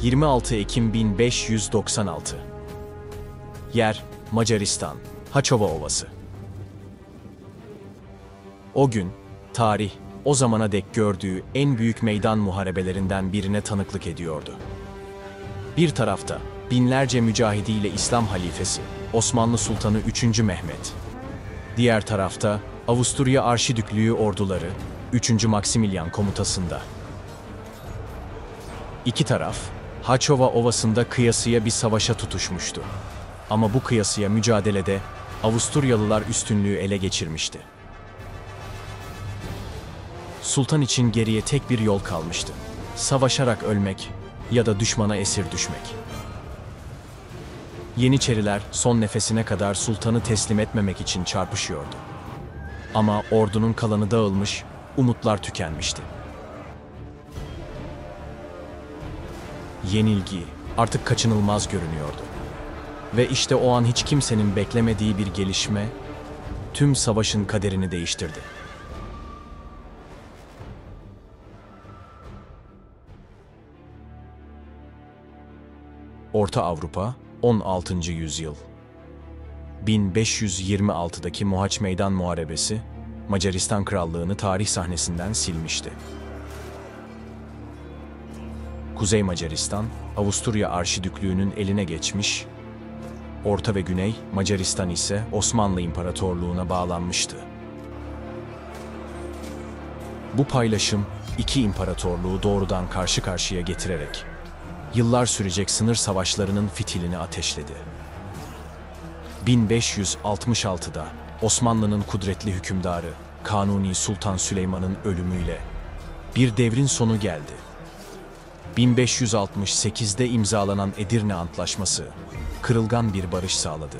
26 Ekim 1596. Yer, Macaristan, Haçova Ovası. O gün, tarih, o zamana dek gördüğü en büyük meydan muharebelerinden birine tanıklık ediyordu. Bir tarafta, binlerce mücahidiyle İslam halifesi, Osmanlı Sultanı 3. Mehmet. Diğer tarafta, Avusturya Arşidüklüğü orduları, 3. Maximilian komutasında. İki taraf, Haçova Ovası'nda kıyasıya bir savaşa tutuşmuştu. Ama bu kıyasıya mücadelede Avusturyalılar üstünlüğü ele geçirmişti. Sultan için geriye tek bir yol kalmıştı. Savaşarak ölmek ya da düşmana esir düşmek. Yeniçeriler son nefesine kadar sultanı teslim etmemek için çarpışıyordu. Ama ordunun kalanı dağılmış, umutlar tükenmişti. Yenilgi artık kaçınılmaz görünüyordu. Ve işte o an hiç kimsenin beklemediği bir gelişme, tüm savaşın kaderini değiştirdi. Orta Avrupa, 16. yüzyıl. 1526'daki Mohaç Meydan Muharebesi, Macaristan Krallığı'nı tarih sahnesinden silmişti. Kuzey Macaristan, Avusturya Arşidüklüğü'nün eline geçmiş, Orta ve Güney Macaristan ise Osmanlı İmparatorluğu'na bağlanmıştı. Bu paylaşım, iki imparatorluğu doğrudan karşı karşıya getirerek, yıllar sürecek sınır savaşlarının fitilini ateşledi. 1566'da Osmanlı'nın kudretli hükümdarı Kanuni Sultan Süleyman'ın ölümüyle bir devrin sonu geldi. 1568'de imzalanan Edirne Antlaşması kırılgan bir barış sağladı.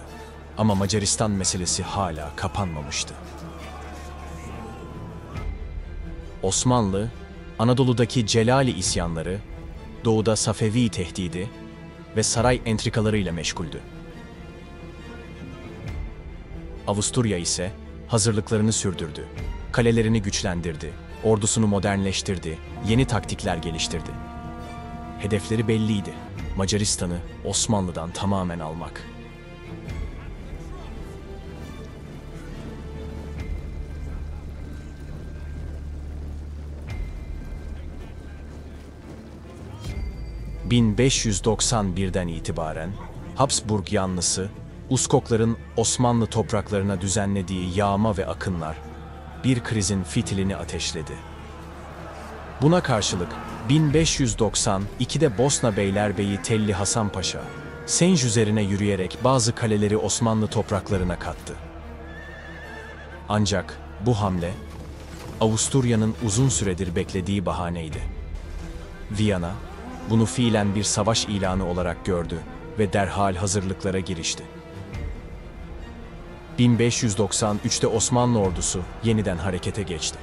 Ama Macaristan meselesi hala kapanmamıştı. Osmanlı, Anadolu'daki Celali isyanları, doğuda Safevi tehdidi ve saray entrikalarıyla meşguldü. Avusturya ise hazırlıklarını sürdürdü, kalelerini güçlendirdi, ordusunu modernleştirdi, yeni taktikler geliştirdi. Hedefleri belliydi, Macaristan'ı Osmanlı'dan tamamen almak. ...1591'den itibaren Habsburg yanlısı, Uskokların Osmanlı topraklarına düzenlediği yağma ve akınlar bir krizin fitilini ateşledi. Buna karşılık 1592'de Bosna Beylerbeyi Telli Hasan Paşa, Senj üzerine yürüyerek bazı kaleleri Osmanlı topraklarına kattı. Ancak bu hamle, Avusturya'nın uzun süredir beklediği bahaneydi. Viyana, bunu fiilen bir savaş ilanı olarak gördü ve derhal hazırlıklara girişti. 1593'te Osmanlı ordusu yeniden harekete geçti.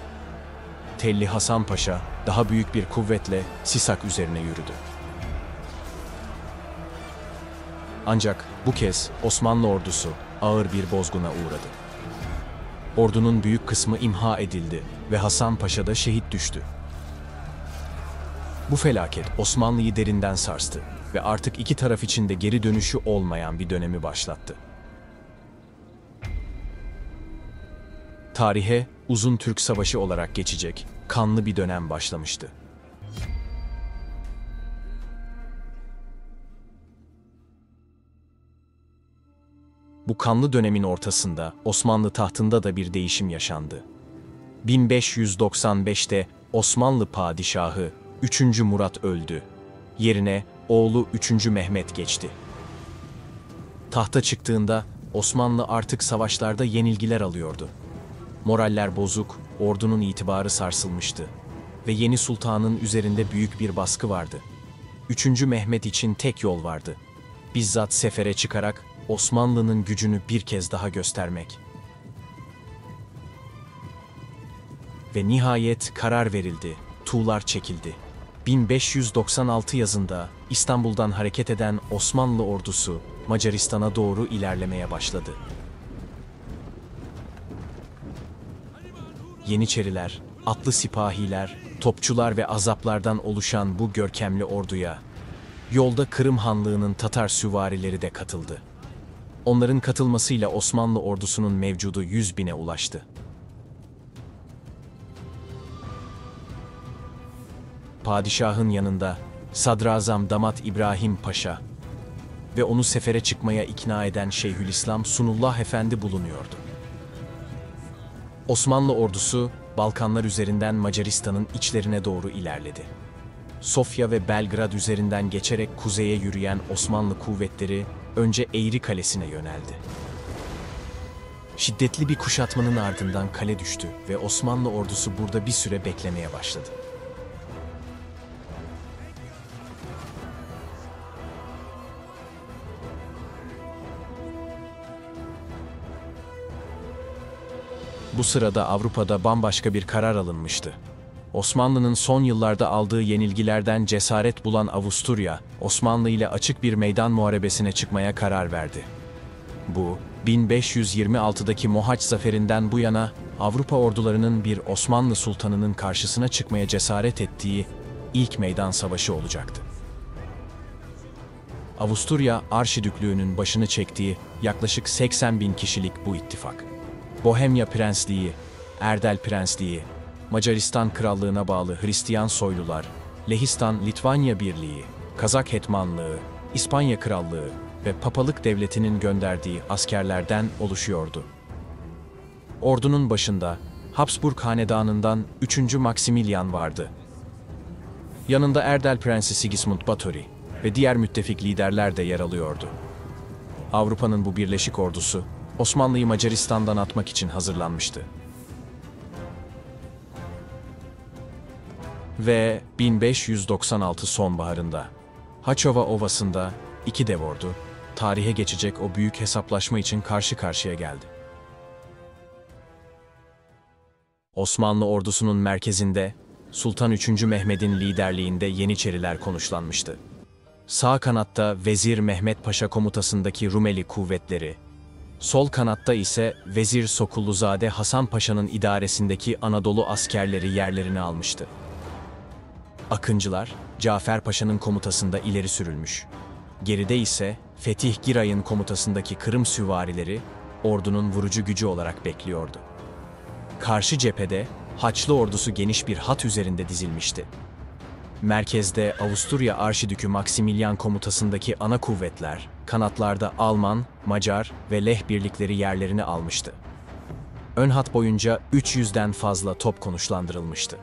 Telli Hasan Paşa daha büyük bir kuvvetle Sisak üzerine yürüdü. Ancak bu kez Osmanlı ordusu ağır bir bozguna uğradı. Ordunun büyük kısmı imha edildi ve Hasan Paşa da şehit düştü. Bu felaket Osmanlı'yı derinden sarstı ve artık iki taraf için de geri dönüşü olmayan bir dönemi başlattı. Tarihe Uzun Türk Savaşı olarak geçecek kanlı bir dönem başlamıştı. Bu kanlı dönemin ortasında Osmanlı tahtında da bir değişim yaşandı. 1595'te Osmanlı padişahı 3. Murat öldü. Yerine oğlu 3. Mehmet geçti. Tahta çıktığında Osmanlı artık savaşlarda yenilgiler alıyordu. Moraller bozuk, ordunun itibarı sarsılmıştı ve yeni sultanın üzerinde büyük bir baskı vardı. 3. Mehmet için tek yol vardı. Bizzat sefere çıkarak Osmanlı'nın gücünü bir kez daha göstermek. Ve nihayet karar verildi, tuğlar çekildi. 1596 yazında İstanbul'dan hareket eden Osmanlı ordusu Macaristan'a doğru ilerlemeye başladı. Yeniçeriler, atlı sipahiler, topçular ve azaplardan oluşan bu görkemli orduya Yolda Kırım Hanlığı'nın Tatar süvarileri de katıldı. Onların katılmasıyla Osmanlı ordusunun mevcudu 100.000'e ulaştı. Padişahın yanında Sadrazam Damat İbrahim Paşa ve onu sefere çıkmaya ikna eden Şeyhülislam Sunullah Efendi bulunuyordu. Osmanlı ordusu Balkanlar üzerinden Macaristan'ın içlerine doğru ilerledi. Sofya ve Belgrad üzerinden geçerek kuzeye yürüyen Osmanlı kuvvetleri önce Eğri Kalesi'ne yöneldi. Şiddetli bir kuşatmanın ardından kale düştü ve Osmanlı ordusu burada bir süre beklemeye başladı. Bu sırada Avrupa'da bambaşka bir karar alınmıştı. Osmanlı'nın son yıllarda aldığı yenilgilerden cesaret bulan Avusturya, Osmanlı ile açık bir meydan muharebesine çıkmaya karar verdi. Bu, 1526'daki Mohaç Zaferi'nden bu yana Avrupa ordularının bir Osmanlı sultanının karşısına çıkmaya cesaret ettiği ilk meydan savaşı olacaktı. Avusturya Arşidüklüğü'nün başını çektiği yaklaşık 80.000 kişilik bu ittifak, Bohemya Prensliği, Erdel Prensliği, Macaristan Krallığı'na bağlı Hristiyan soylular, Lehistan-Litvanya Birliği, Kazak Hetmanlığı, İspanya Krallığı ve Papalık Devleti'nin gönderdiği askerlerden oluşuyordu. Ordunun başında Habsburg Hanedanı'ndan 3. Maximilian vardı. Yanında Erdel Prensi Sigismund Báthory ve diğer müttefik liderler de yer alıyordu. Avrupa'nın bu birleşik ordusu, Osmanlı'yı Macaristan'dan atmak için hazırlanmıştı. Ve 1596 sonbaharında Haçova Ovası'nda iki dev ordu, tarihe geçecek o büyük hesaplaşma için karşı karşıya geldi. Osmanlı ordusunun merkezinde Sultan 3. Mehmet'in liderliğinde Yeniçeriler konuşlanmıştı. Sağ kanatta Vezir Mehmet Paşa komutasındaki Rumeli kuvvetleri, sol kanatta ise Vezir Sokulluzade Hasan Paşa'nın idaresindeki Anadolu askerleri yerlerini almıştı. Akıncılar, Cafer Paşa'nın komutasında ileri sürülmüş. Geride ise Fetih Giray'ın komutasındaki Kırım süvarileri, ordunun vurucu gücü olarak bekliyordu. Karşı cephede Haçlı ordusu geniş bir hat üzerinde dizilmişti. Merkezde Avusturya Arşidükü Maximilian komutasındaki ana kuvvetler, kanatlarda Alman, Macar ve Leh birlikleri yerlerini almıştı. Ön hat boyunca 300'den fazla top konuşlandırılmıştı.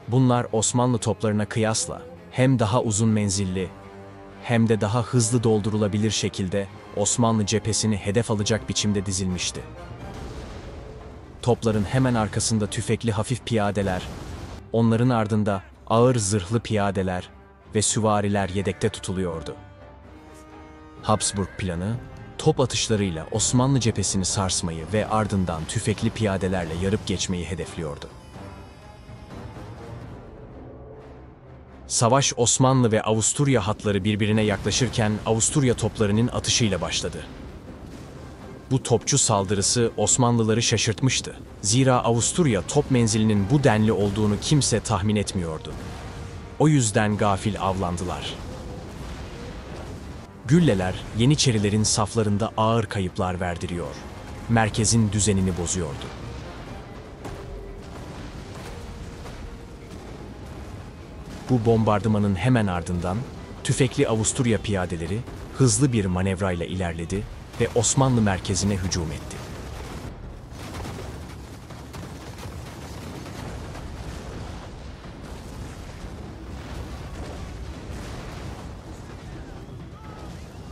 Bunlar Osmanlı toplarına kıyasla hem daha uzun menzilli hem de daha hızlı doldurulabilir şekilde Osmanlı cephesini hedef alacak biçimde dizilmişti. Topların hemen arkasında tüfekli hafif piyadeler, onların ardında ağır zırhlı piyadeler ve süvariler yedekte tutuluyordu. Habsburg planı, top atışlarıyla Osmanlı cephesini sarsmayı ve ardından tüfekli piyadelerle yarıp geçmeyi hedefliyordu. Savaş Osmanlı ve Avusturya hatları birbirine yaklaşırken Avusturya toplarının atışıyla başladı. Bu topçu saldırısı Osmanlıları şaşırtmıştı. Zira Avusturya top menzilinin bu denli olduğunu kimse tahmin etmiyordu. O yüzden gafil avlandılar. Gülleler Yeniçerilerin saflarında ağır kayıplar verdiriyor. Merkezin düzenini bozuyordu. Bu bombardımanın hemen ardından tüfekli Avusturya piyadeleri hızlı bir manevrayla ilerledi ve Osmanlı merkezine hücum etti.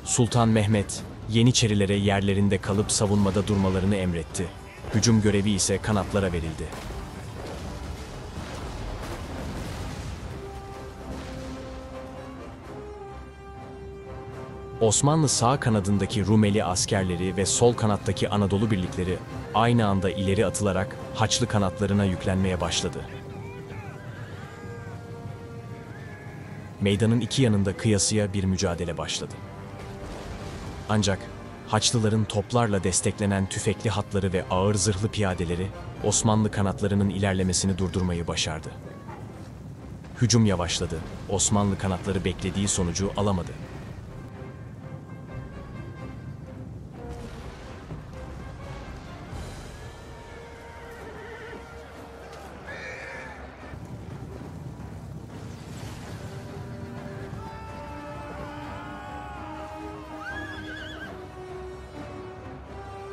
Sultan Mehmet, Yeniçerilere yerlerinde kalıp savunmada durmalarını emretti. Hücum görevi ise kanatlara verildi. Osmanlı sağ kanadındaki Rumeli askerleri ve sol kanattaki Anadolu birlikleri aynı anda ileri atılarak Haçlı kanatlarına yüklenmeye başladı. Meydanın iki yanında kıyasıya bir mücadele başladı. Ancak Haçlıların toplarla desteklenen tüfekli hatları ve ağır zırhlı piyadeleri Osmanlı kanatlarının ilerlemesini durdurmayı başardı. Hücum yavaşladı. Osmanlı kanatları beklediği sonucu alamadı.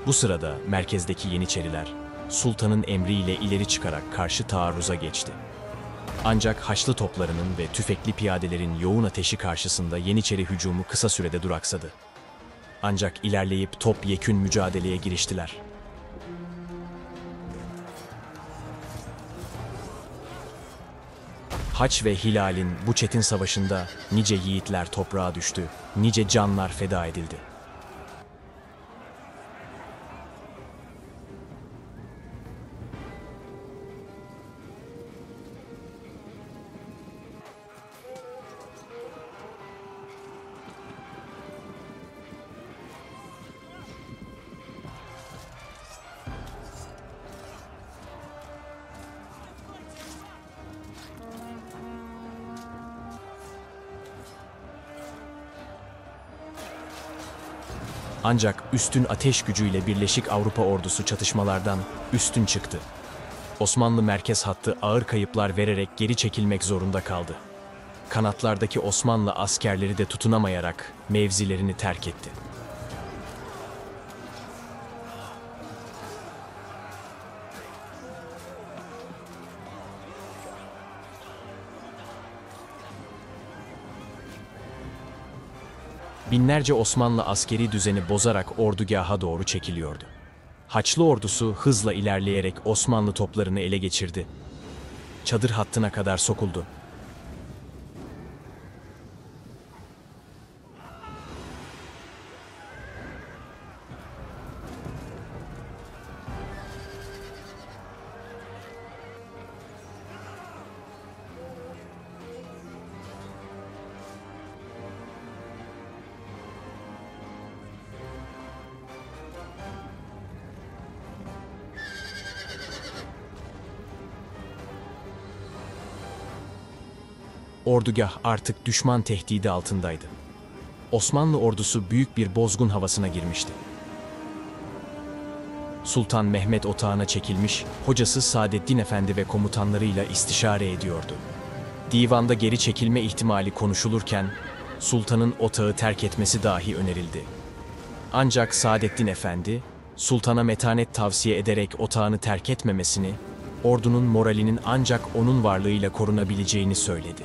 Bu sırada merkezdeki Yeniçeriler, sultanın emriyle ileri çıkarak karşı taarruza geçti. Ancak Haçlı toplarının ve tüfekli piyadelerin yoğun ateşi karşısında Yeniçeri hücumu kısa sürede duraksadı. Ancak ilerleyip topyekün mücadeleye giriştiler. Haç ve Hilal'in bu çetin savaşında nice yiğitler toprağa düştü, nice canlar feda edildi. Ancak üstün ateş gücüyle Birleşik Avrupa ordusu çatışmalardan üstün çıktı. Osmanlı merkez hattı ağır kayıplar vererek geri çekilmek zorunda kaldı. Kanatlardaki Osmanlı askerleri de tutunamayarak mevzilerini terk etti. Binlerce Osmanlı askeri düzeni bozarak ordugaha doğru çekiliyordu. Haçlı ordusu hızla ilerleyerek Osmanlı toplarını ele geçirdi. Çadır hattına kadar sokuldu. Ordugah artık düşman tehdidi altındaydı. Osmanlı ordusu büyük bir bozgun havasına girmişti. Sultan Mehmet otağına çekilmiş, hocası Saadettin Efendi ve komutanlarıyla istişare ediyordu. Divanda geri çekilme ihtimali konuşulurken, sultanın otağı terk etmesi dahi önerildi. Ancak Saadettin Efendi, sultana metanet tavsiye ederek otağını terk etmemesini, ordunun moralinin ancak onun varlığıyla korunabileceğini söyledi.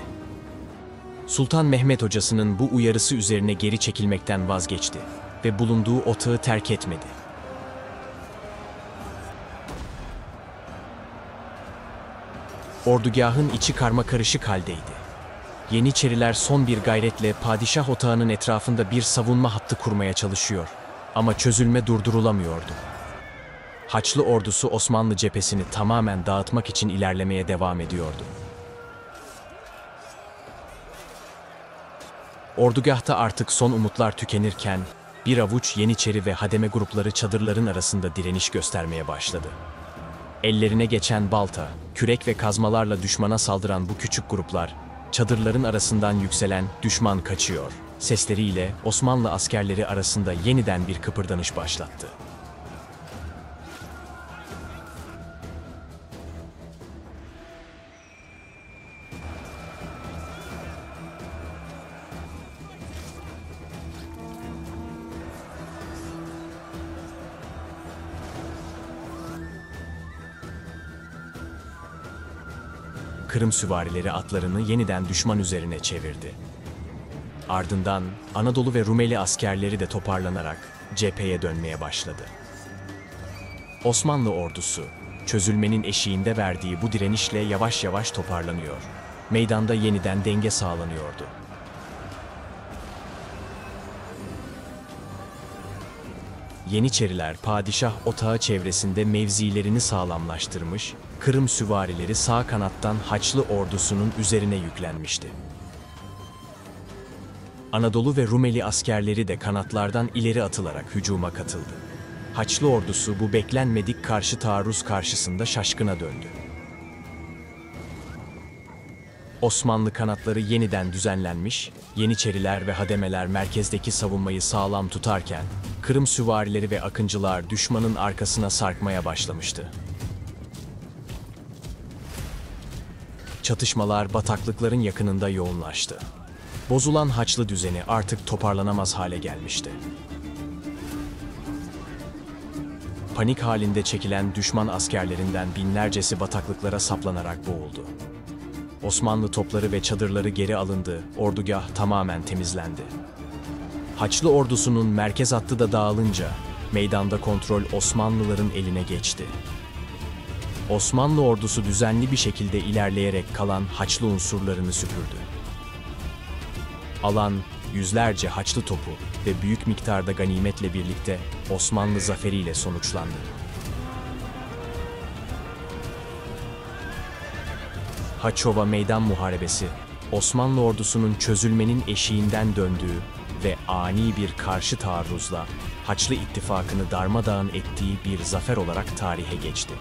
Sultan Mehmet hocasının bu uyarısı üzerine geri çekilmekten vazgeçti ve bulunduğu otağı terk etmedi. Ordugahın içi karmakarışık haldeydi. Yeniçeriler son bir gayretle padişah otağının etrafında bir savunma hattı kurmaya çalışıyor ama çözülme durdurulamıyordu. Haçlı ordusu Osmanlı cephesini tamamen dağıtmak için ilerlemeye devam ediyordu. Ordugahta artık son umutlar tükenirken, bir avuç Yeniçeri ve hademe grupları çadırların arasında direniş göstermeye başladı. Ellerine geçen balta, kürek ve kazmalarla düşmana saldıran bu küçük gruplar, çadırların arasından yükselen "düşman kaçıyor" sesleriyle Osmanlı askerleri arasında yeniden bir kıpırdanış başlattı. Kırım süvarileri atlarını yeniden düşman üzerine çevirdi. Ardından Anadolu ve Rumeli askerleri de toparlanarak cepheye dönmeye başladı. Osmanlı ordusu, çözülmenin eşiğinde verdiği bu direnişle yavaş yavaş toparlanıyor. Meydanda yeniden denge sağlanıyordu. Yeniçeriler padişah otağı çevresinde mevzilerini sağlamlaştırmış, Kırım süvarileri sağ kanattan Haçlı ordusunun üzerine yüklenmişti. Anadolu ve Rumeli askerleri de kanatlardan ileri atılarak hücuma katıldı. Haçlı ordusu bu beklenmedik karşı taarruz karşısında şaşkına döndü. Osmanlı kanatları yeniden düzenlenmiş, Yeniçeriler ve hademeler merkezdeki savunmayı sağlam tutarken, Kırım süvarileri ve akıncılar düşmanın arkasına sarkmaya başlamıştı. Çatışmalar bataklıkların yakınında yoğunlaştı. Bozulan Haçlı düzeni artık toparlanamaz hale gelmişti. Panik halinde çekilen düşman askerlerinden binlercesi bataklıklara saplanarak boğuldu. Osmanlı topları ve çadırları geri alındı, ordugah tamamen temizlendi. Haçlı ordusunun merkez hattı da dağılınca, meydanda kontrol Osmanlıların eline geçti. Osmanlı ordusu düzenli bir şekilde ilerleyerek kalan Haçlı unsurlarını süpürdü. Alan, yüzlerce Haçlı topu ve büyük miktarda ganimetle birlikte Osmanlı zaferiyle sonuçlandı. Haçova Meydan Muharebesi, Osmanlı ordusunun çözülmenin eşiğinden döndüğü ve ani bir karşı taarruzla Haçlı ittifakını darmadağın ettiği bir zafer olarak tarihe geçti.